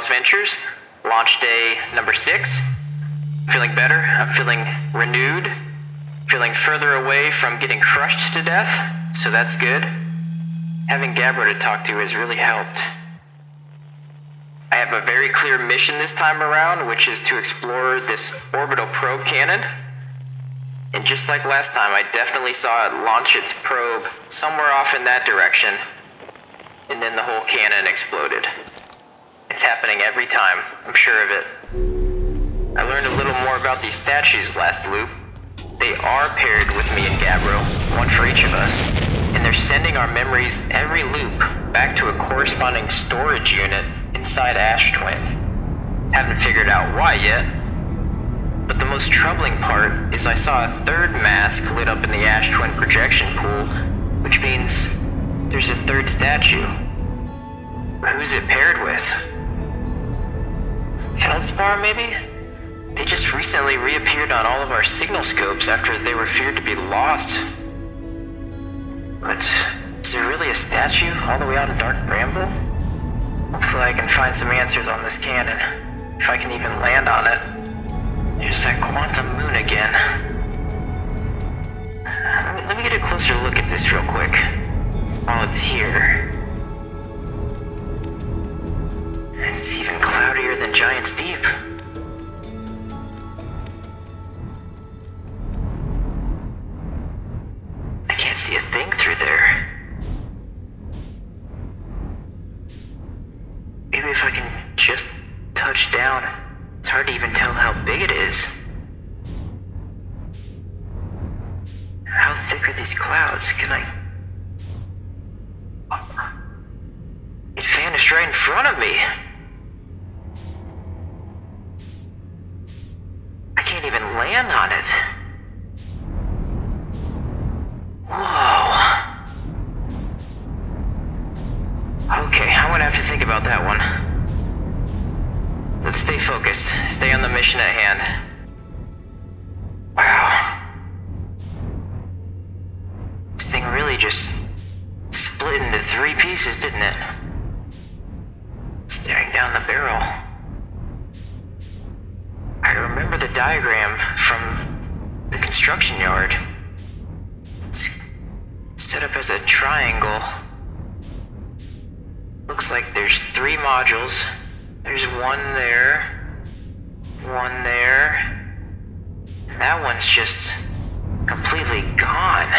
Wild's Ventures, launch day number 6. Feeling better, I'm feeling renewed, feeling further away from getting crushed to death, so that's good. Having Gabbro to talk to has really helped. I have a very clear mission this time around, which is to explore this orbital probe cannon. And just like last time, I definitely saw it launch its probe somewhere off in that direction, and then the whole cannon exploded. It's happening every time, I'm sure of it. I learned a little more about these statues last loop. They are paired with me and Gabbro, one for each of us, and they're sending our memories every loop back to a corresponding storage unit inside Ash Twin. Haven't figured out why yet, but the most troubling part is I saw a third mask lit up in the Ash Twin projection pool, which means there's a third statue. Who's it paired with? Feldspar, maybe? They just recently reappeared on all of our signal scopes after they were feared to be lost. But is there really a statue all the way out in Dark Bramble? Hopefully I can find some answers on this cannon, if I can even land on it. There's that quantum moon again. Let me get a closer look at this real quick, while it's here. It's even cloudier than Giant's Deep. I can't see a thing through there. Maybe if I can just touch down, it's hard to even tell how big it is. How thick are these clouds? Can I... It vanished right in front of me. I can't even land on it. Whoa. Okay, I'm gonna have to think about that one. Let's stay focused. Stay on the mission at hand. Wow. This thing really just split into 3 pieces, didn't it? Staring down the barrel. I remember the diagram from the construction yard. It's set up as a triangle. Looks like there's 3 modules. There's one there, one there, and that one's just completely gone.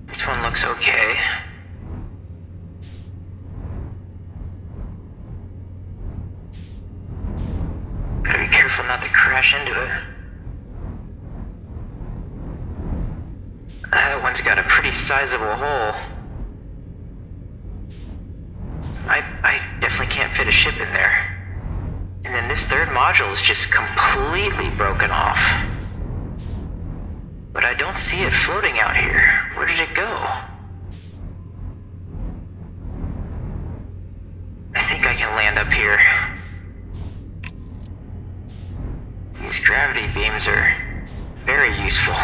This one looks okay. Gotta be careful not to crash into it. That one's got a pretty sizable hole. I definitely can't fit a ship in there. And then this third module is just completely broken off. But I don't see it floating out here. Where did it go? I think I can land up here. These gravity beams are very useful.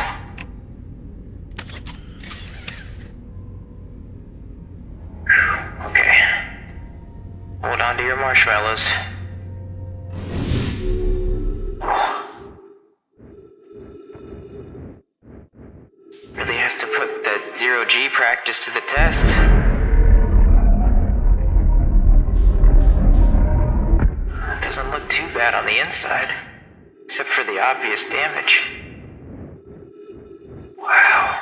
Okay. Hold on to your marshmallows. Really have to put that 0G practice to the test. It doesn't look too bad on the inside, except for the obvious damage. Wow.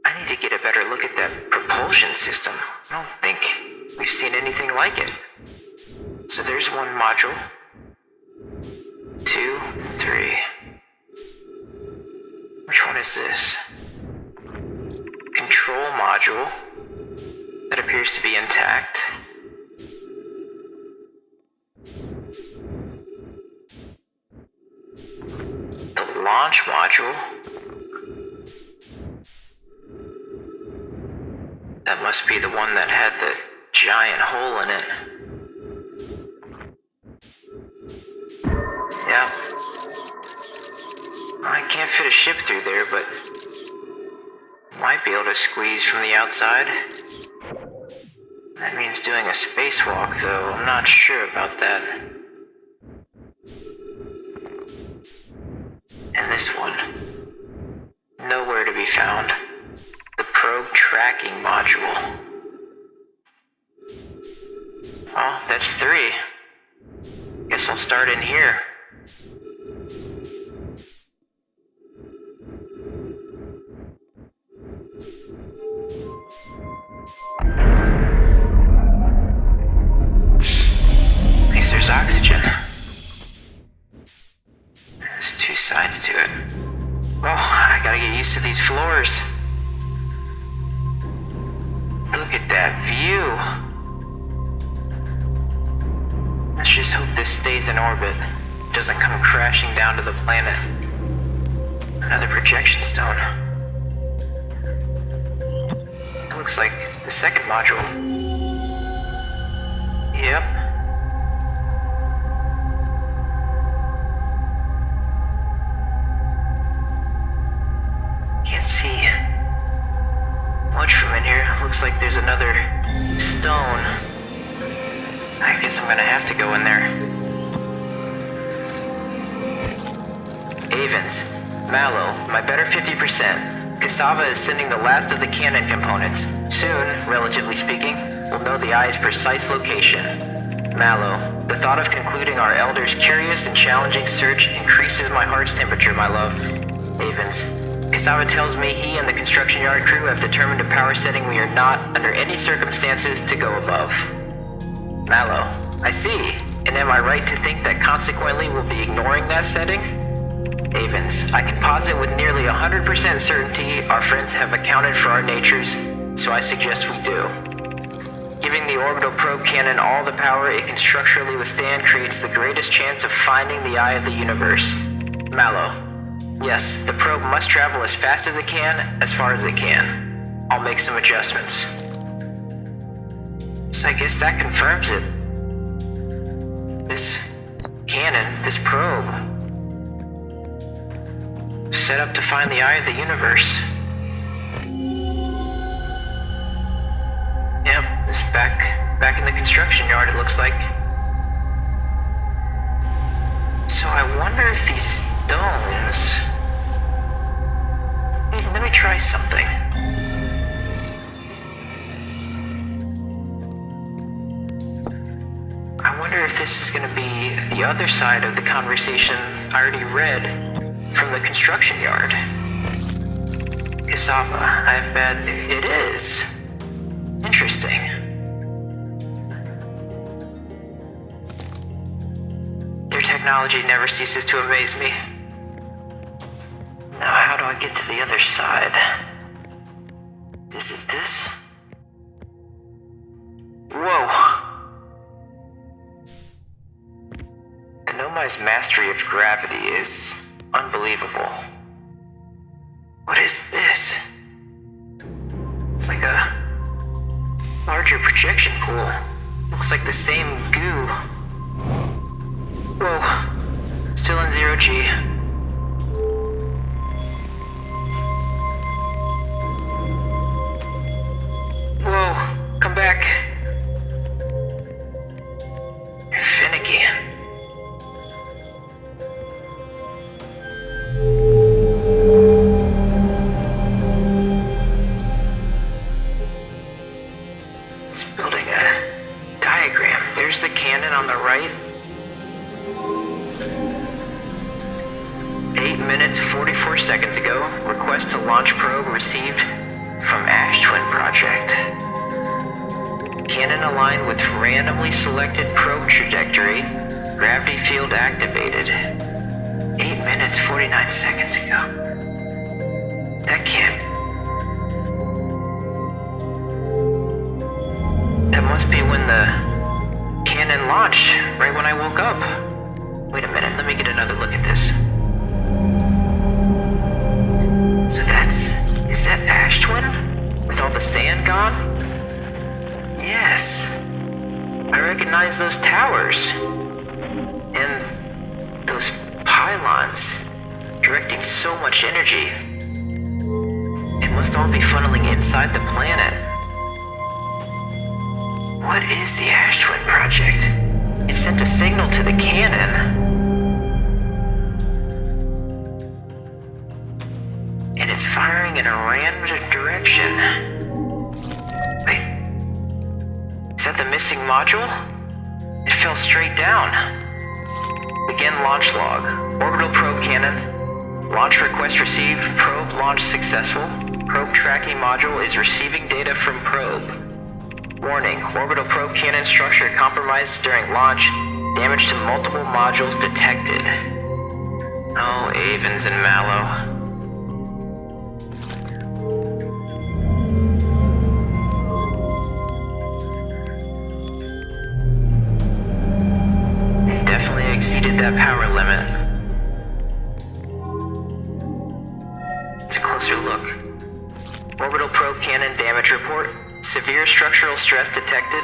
I need to get a better look at that propulsion system. I don't think we've seen anything like it. So there's one module. 2, 3. Which one is this? Control module. That appears to be intact. The launch module. That must be the one that had the giant hole in it. Yeah. I can't fit a ship through there, but Might be able to squeeze from the outside. That means doing a spacewalk, though. I'm not sure about that. And this one. Nowhere to be found. The probe tracking module. Well, that's 3. Guess I'll start in here. At least there's oxygen. There's 2 sides to it. Oh, I gotta get used to these floors. Look at that view. Let's just hope this stays in orbit. Doesn't come crashing down to the planet. Another projection stone. It looks like the second module. Yep. Can't see much from in here. Looks like there's another stone. I guess I'm gonna have to go in there. Avens, Mallow, my better 50%. Cassava is sending the last of the cannon components. Soon, relatively speaking, we'll know the eye's precise location. Mallow, the thought of concluding our elder's curious and challenging search increases my heart's temperature, my love. Avens, Cassava tells me he and the construction yard crew have determined a power setting we are not, under any circumstances, to go above. Mallow, I see. And am I right to think that consequently we'll be ignoring that setting? Avens, I can posit with nearly 100% certainty our friends have accounted for our natures, so I suggest we do. Giving the orbital probe cannon all the power it can structurally withstand creates the greatest chance of finding the eye of the universe. Mallow, yes, the probe must travel as fast as it can, as far as it can. I'll make some adjustments. So I guess that confirms it. This cannon, this probe, set up to find the eye of the universe. Yep, it's back in the construction yard, it looks like. So I wonder if these stones... Let me try something. I wonder if this is going to be the other side of the conversation I already read from the construction yard. Cassava, I bet it is. Interesting. Their technology never ceases to amaze me. Now, how do I get to the other side? Is it this? Whoa! The Nomai's mastery of gravity is unbelievable. What is this? It's like a larger projection pool. Looks like the same goo. Whoa. Still in 0G. Whoa. Come back. You're finicky. There's the cannon on the right. 8 minutes, 44 seconds ago, request to launch probe received from Ash Twin Project. Cannon aligned with randomly selected probe trajectory. Gravity field activated. 8 minutes, 49 seconds ago. That can't... That must be when the cannon launched, right when I woke up. Wait a minute, let me get another look at this. So is that Ash Twin? With all the sand gone? Yes. I recognize those towers. And those pylons, directing so much energy. It must all be funneling inside the planet. What is the Ash Twin Project? It sent a signal to the cannon. And it's firing in a random direction. Wait. Is that the missing module? It fell straight down. Begin launch log. Orbital probe cannon. Launch request received. Probe launch successful. Probe tracking module is receiving data from probe. Warning. Orbital probe cannon structure compromised during launch. Damage to multiple modules detected. Oh, Avens and Mallow. Definitely exceeded that power limit. It's a closer look. Orbital probe cannon damage report. Severe structural stress detected.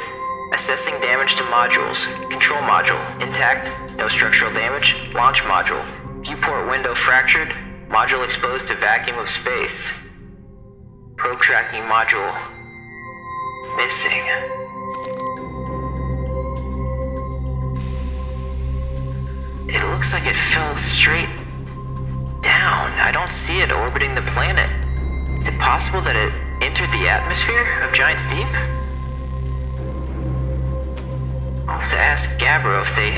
Assessing damage to modules. Control module intact. No structural damage. Launch module. Viewport window fractured. Module exposed to vacuum of space. Probe tracking module missing. It looks like it fell straight down. I don't see it orbiting the planet. Is it possible that it entered the atmosphere of Giant's Deep? I'll have to ask Gabbro if they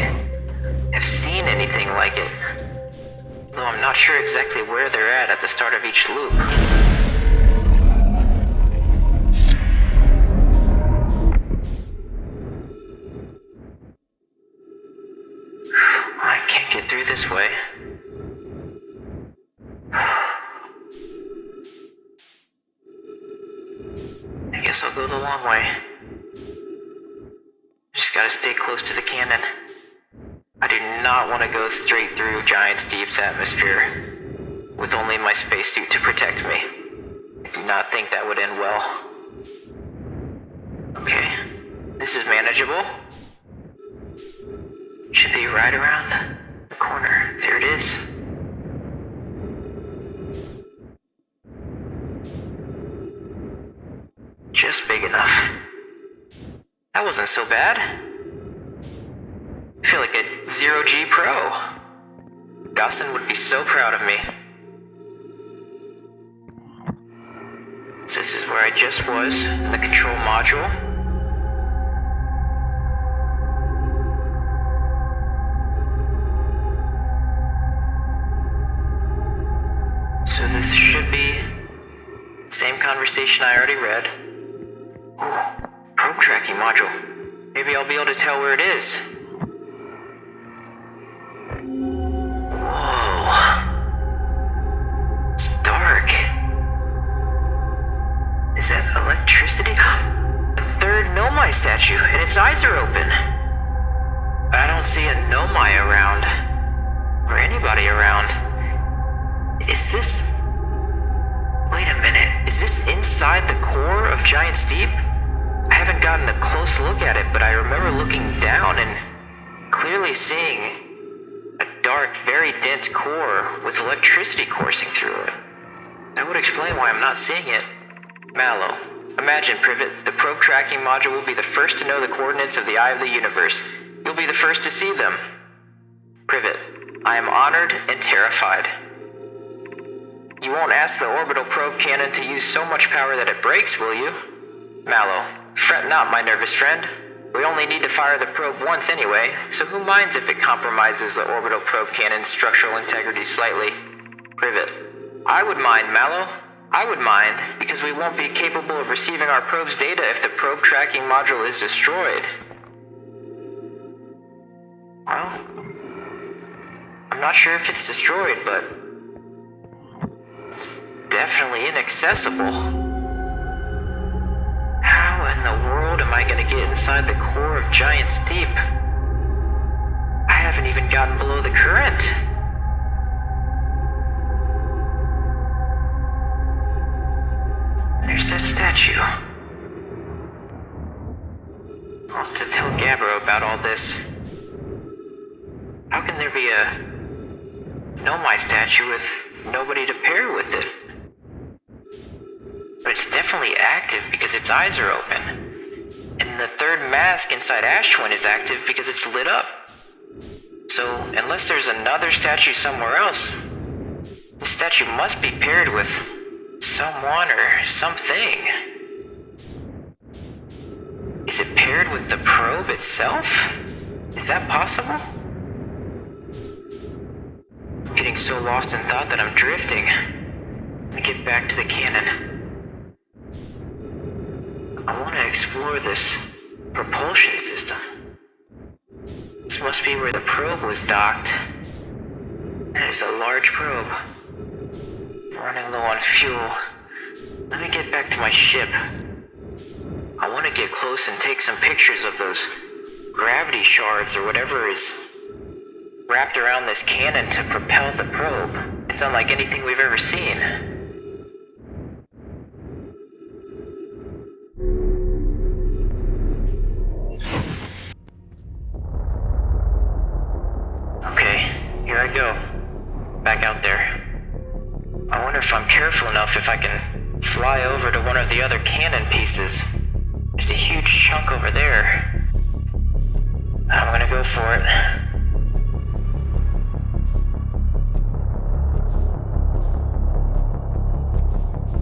have seen anything like it. Though I'm not sure exactly where they're at the start of each loop. I can't get through this way. I guess I'll go the long way. Just gotta stay close to the cannon. I do not want to go straight through Giant's Deep's atmosphere with only my spacesuit to protect me. I do not think that would end well. Okay, this is manageable. Should be right around the corner. There it is. Just big enough. That wasn't so bad. I feel like a 0G pro. Dawson would be so proud of me. So this is where I just was, in the control module. So this should be the same conversation I already read. Ooh, probe tracking module. Maybe I'll be able to tell where it is. Whoa. It's dark. Is that electricity? The third Nomai statue, and its eyes are open. But I don't see a Nomai around. Or anybody around. Is this... Wait a minute. Is this inside the core of Giant's Deep? I haven't gotten a close look at it, but I remember looking down and clearly seeing a dark, very dense core with electricity coursing through it. That would explain why I'm not seeing it. Mallow. Imagine, Privet, the probe tracking module will be the first to know the coordinates of the Eye of the Universe. You'll be the first to see them. Privet. I am honored and terrified. You won't ask the orbital probe cannon to use so much power that it breaks, will you? Mallow. Fret not, my nervous friend. We only need to fire the probe once anyway, so who minds if it compromises the orbital probe cannon's structural integrity slightly? Privet. I would mind, Mallow. I would mind, because we won't be capable of receiving our probe's data if the probe tracking module is destroyed. Well, I'm not sure if it's destroyed, but it's definitely inaccessible. How in the world am I going to get inside the core of Giant's Deep? I haven't even gotten below the current. There's that statue. I'll have to tell Gabbro about all this. How can there be a Nomai statue with nobody to pair with it? But it's definitely active because its eyes are open. And the third mask inside Ash Twin is active because it's lit up. So, unless there's another statue somewhere else, this statue must be paired with someone or something. Is it paired with the probe itself? Is that possible? I'm getting so lost in thought that I'm drifting. Let me get back to the cannon. I want to explore this propulsion system. This must be where the probe was docked. And it's a large probe. I'm running low on fuel. Let me get back to my ship. I want to get close and take some pictures of those gravity shards or whatever is wrapped around this cannon to propel the probe. It's unlike anything we've ever seen. Okay, here I go. Back out there. I wonder if I'm careful enough if I can fly over to one of the other cannon pieces. There's a huge chunk over there. I'm gonna go for it.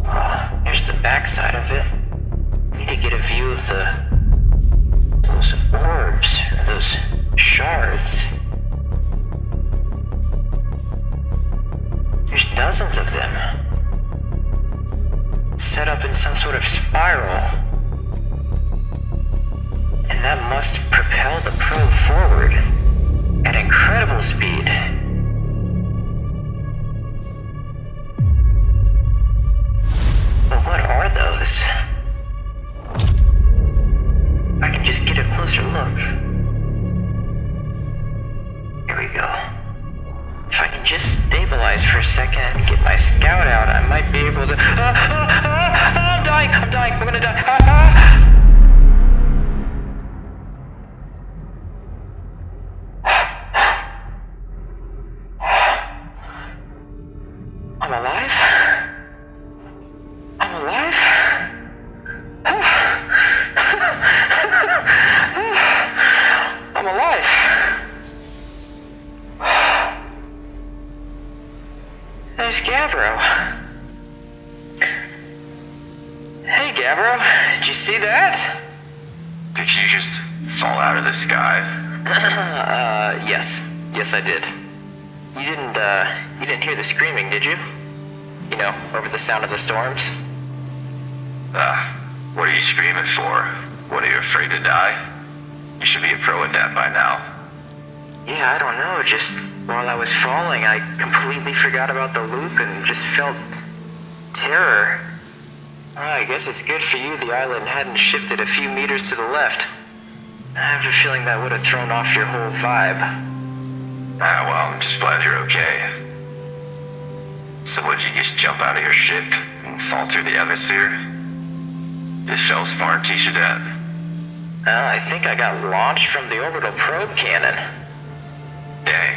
Oh, here's the backside of it. Need to get a view of those orbs, or those shards. There's dozens of them. Set up in some sort of spiral. And that must propel the probe forward at incredible speed. But what are those? If I can just get a closer look. Here we go. If I can just stabilize for a second and get my scout out, I might be able to... I'm dying! I'm dying! I'm gonna die! I'm alive? I'm alive? I'm alive. There's Gabbro. Hey, Gabbro. Did you see that? Did you just fall out of the sky? Yes. Yes, I did. You didn't hear the screaming, did you? You know, over the sound of the storms? What are you screaming for? What, are you afraid to die? You should be a pro at that by now. Yeah, I don't know, just while I was falling, I completely forgot about the loop and just felt terror. Well, I guess it's good for you the island hadn't shifted a few meters to the left. I have a feeling that would have thrown off your whole vibe. Well, I'm just glad you're okay. So would you just jump out of your ship and fall through the atmosphere? This fell far to Shadet. I think I got launched from the orbital probe cannon. Dang.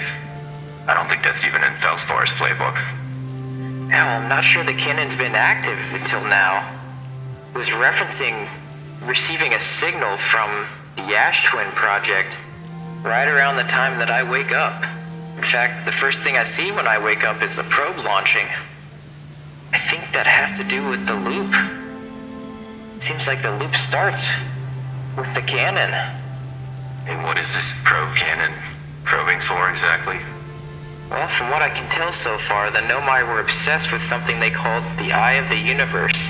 I don't think that's even in Felsfar's playbook. Now, I'm not sure the cannon's been active until now. It was referencing receiving a signal from the Ash Twin project right around the time that I wake up. In fact, the first thing I see when I wake up is the probe launching. I think that has to do with the loop. Seems like the loop starts with the cannon. And what is this probe cannon probing for exactly? Well, from what I can tell so far, the Nomai were obsessed with something they called the Eye of the Universe.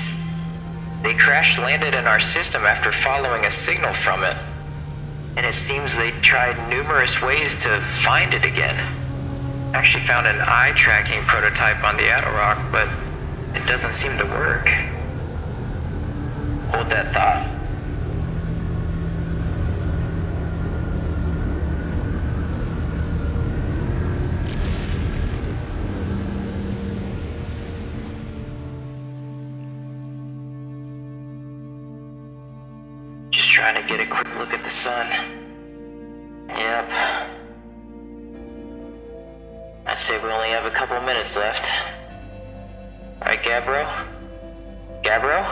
They crash-landed in our system after following a signal from it. And it seems they tried numerous ways to find it again. Actually found an eye-tracking prototype on the Attlerock, but it doesn't seem to work. Hold that thought. Just trying to get a quick look at the sun. Yep. I'd say we only have a couple minutes left. Right, Gabbro? Gabriel?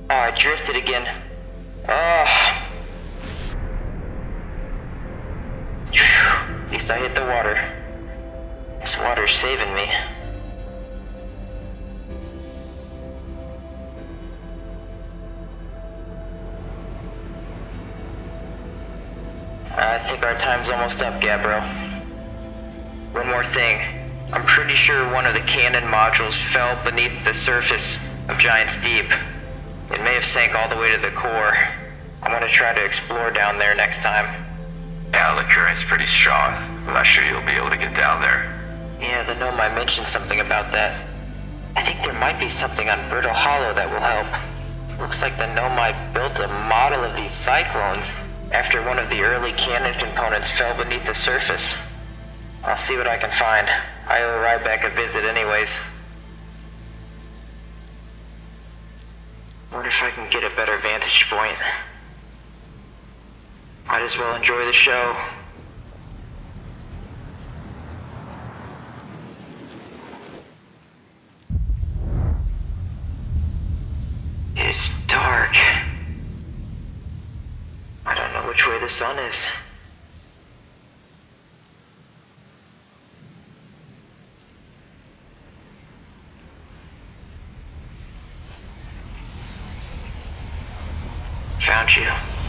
Oh, I drifted again. Oh. At least I hit the water. This water's saving me. I think our time's almost up, Gabriel. One more thing. I'm pretty sure one of the cannon modules fell beneath the surface of Giant's Deep. It may have sank all the way to the core. I'm gonna try to explore down there next time. Yeah, the current's pretty strong. I'm not sure you'll be able to get down there. Yeah, the gnome I mentioned something about that. I think there might be something on Brittle Hollow that will help. Looks like the gnome built a model of these cyclones after one of the early cannon components fell beneath the surface. I'll see what I can find. I owe Ryback a visit anyways. Wonder if I can get a better vantage point. Might as well enjoy the show. It's dark. I don't know which way the sun is. Found you.